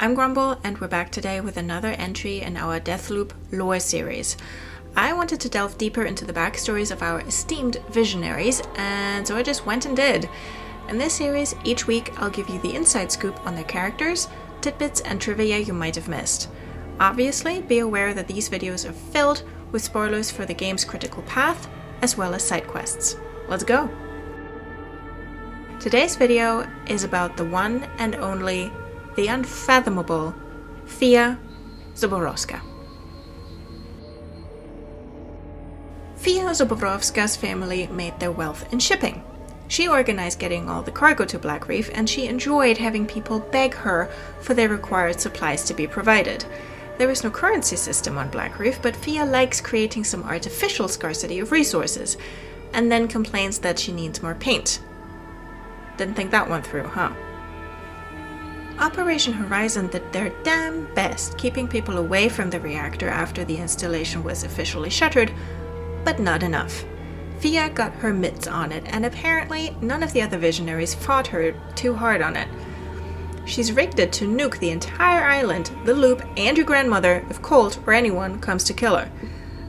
I'm Grumble, and we're back today with another entry in our Deathloop lore series. I wanted to delve deeper into the backstories of our esteemed visionaries, and so I just went and did. In this series, each week I'll give you the inside scoop on their characters, tidbits, and trivia you might have missed. Obviously, be aware that these videos are filled with spoilers for the game's critical path, as well as side quests. Let's go! Today's video is about the one and only, the unfathomable, Fia Zborowska. Fia Zborowska's family made their wealth in shipping. She organized getting all the cargo to Black Reef, and she enjoyed having people beg her for their required supplies to be provided. There is no currency system on Black Reef, but Fia likes creating some artificial scarcity of resources, and then complains that she needs more paint. Didn't think that one through, huh? Operation Horizon did their damn best keeping people away from the reactor after the installation was officially shuttered, but not enough. Fia got her mitts on it, and apparently none of the other visionaries fought her too hard on it. She's rigged it to nuke the entire island, the loop, and your grandmother if Colt or anyone comes to kill her.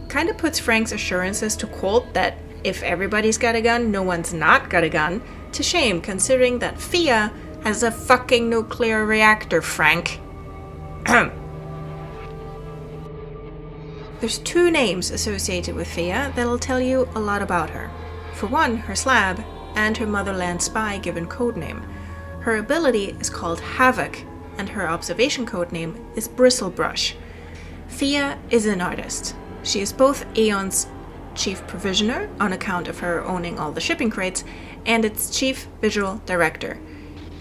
Kinda puts Frank's assurances to Colt that if everybody's got a gun, no one's not got a gun, to shame, considering that Fia has a fucking nuclear reactor, Frank. There's two names associated with Fia that'll tell you a lot about her. For one, her slab, and her motherland spy given codename. Her ability is called Havoc, and her observation codename is Bristlebrush. Fia is an artist. She is both Aeon's chief provisioner, on account of her owning all the shipping crates, and its chief visual director.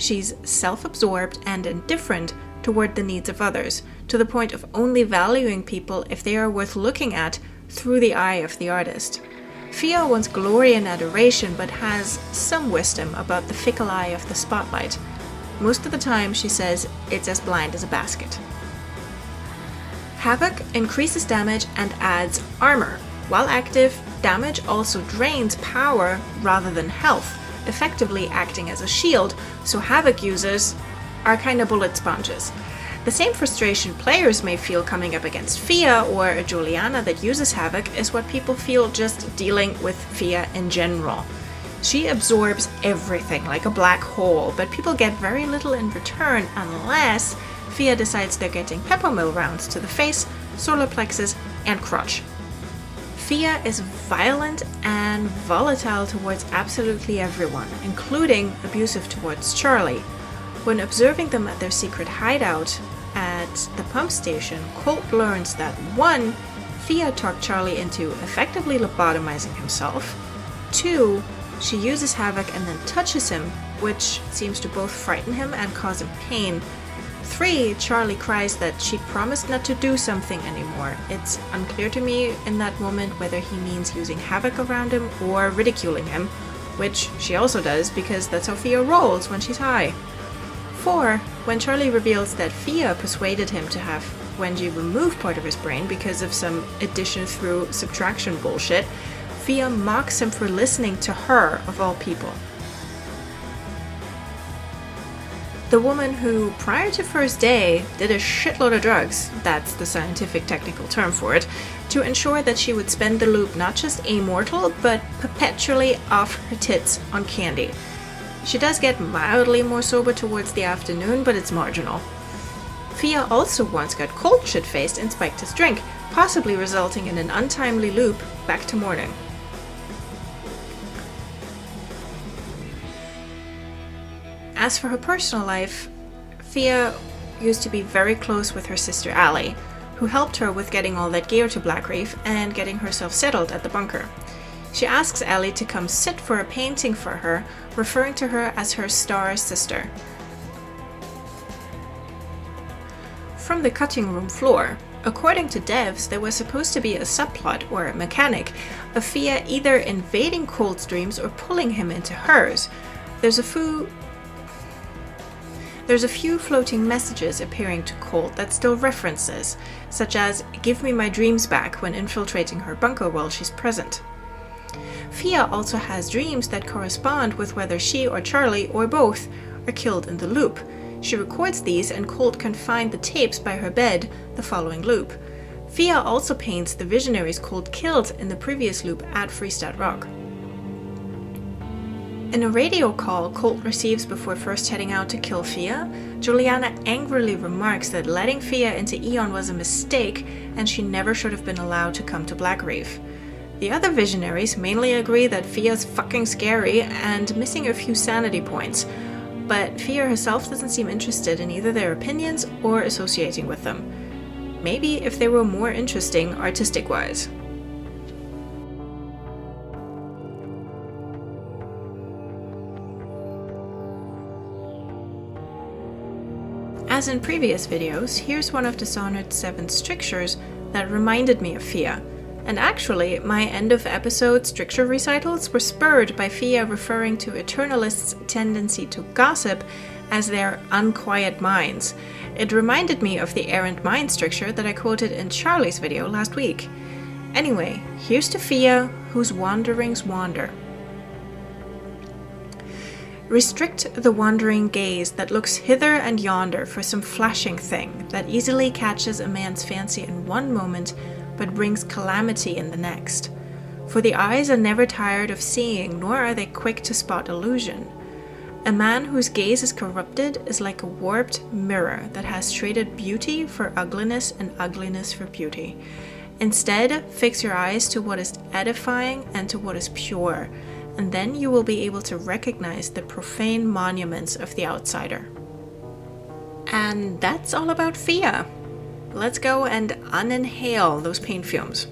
She's self-absorbed and indifferent toward the needs of others, to the point of only valuing people if they are worth looking at through the eye of the artist. Fia wants glory and adoration, but has some wisdom about the fickle eye of the spotlight. Most of the time, she says, it's as blind as a basket. Havoc increases damage and adds armor. While active, damage also drains power rather than health, effectively acting as a shield, so Havoc users are kinda bullet sponges. The same frustration players may feel coming up against Fia or a Juliana that uses Havoc is what people feel just dealing with Fia in general. She absorbs everything like a black hole, but people get very little in return unless Fia decides they're getting peppermill rounds to the face, solar plexus, and crotch. Fia is violent and volatile towards absolutely everyone, including abusive towards Charlie. When observing them at their secret hideout at the pump station, Colt learns that 1. Fia talked Charlie into effectively lobotomizing himself. 2. She uses Havoc and then touches him, which seems to both frighten him and cause him pain. 3. Charlie cries that she promised not to do something anymore. It's unclear to me in that moment whether he means using Havoc around him or ridiculing him, which she also does because that's how Fia rolls when she's high. 4. When Charlie reveals that Fia persuaded him to have Wenji remove part of his brain because of some addition through subtraction bullshit, Fia mocks him for listening to her, of all people. The woman who, prior to first day, did a shitload of drugs, that's the scientific technical term for it, to ensure that she would spend the loop not just immortal, but perpetually off her tits on candy. She does get mildly more sober towards the afternoon, but it's marginal. Fia also once got cold shit-faced and spiked his drink, possibly resulting in an untimely loop back to morning. As for her personal life, Fia used to be very close with her sister Allie, who helped her with getting all that gear to Black Reef and getting herself settled at the bunker. She asks Allie to come sit for a painting for her, referring to her as her star sister. From the cutting room floor, according to devs, there was supposed to be a subplot or a mechanic of Fia either invading Colt's dreams or pulling him into hers. There's a few floating messages appearing to Colt that still references, such as "Give me my dreams back" when infiltrating her bunker while she's present. Fia also has dreams that correspond with whether she or Charlie or both are killed in the loop. She records these and Colt can find the tapes by her bed the following loop. Fia also paints the visionaries Colt killed in the previous loop at Freestadt Rock. In a radio call Colt receives before first heading out to kill Fia, Juliana angrily remarks that letting Fia into Eon was a mistake and she never should have been allowed to come to Black Reef. The other visionaries mainly agree that Fia's fucking scary and missing a few sanity points, but Fia herself doesn't seem interested in either their opinions or associating with them. Maybe if they were more interesting artistic-wise. As in previous videos, here's one of Dishonored 7's strictures that reminded me of Fia. And actually, my end-of-episode stricture recitals were spurred by Fia referring to Eternalists' tendency to gossip as their unquiet minds. It reminded me of the errant mind stricture that I quoted in Charlie's video last week. Anyway, here's to Fia, whose wanderings wander. Restrict the wandering gaze that looks hither and yonder for some flashing thing that easily catches a man's fancy in one moment but brings calamity in the next. For the eyes are never tired of seeing, nor are they quick to spot illusion. A man whose gaze is corrupted is like a warped mirror that has traded beauty for ugliness and ugliness for beauty. Instead, fix your eyes to what is edifying and to what is pure, and then you will be able to recognize the profane monuments of the outsider. And that's all about Fia. Let's go and uninhale those paint fumes.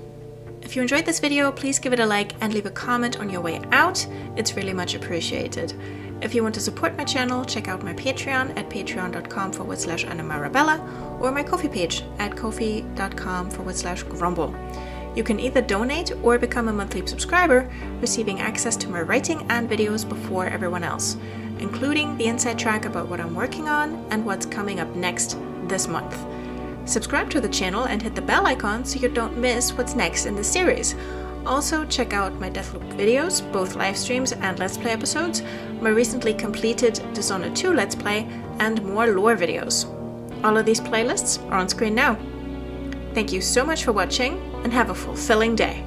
If you enjoyed this video, please give it a like and leave a comment on your way out. It's really much appreciated. If you want to support my channel, check out my Patreon at patreon.com/AnnaMarabella or my Ko-fi page at ko-fi.com/grumble. You can either donate or become a monthly subscriber, receiving access to my writing and videos before everyone else, including the inside track about what I'm working on and what's coming up next this month. Subscribe to the channel and hit the bell icon so you don't miss what's next in the series. Also, check out my Deathloop videos, both live streams and Let's Play episodes, my recently completed Dishonored 2 Let's Play, and more lore videos. All of these playlists are on screen now. Thank you so much for watching, and have a fulfilling day.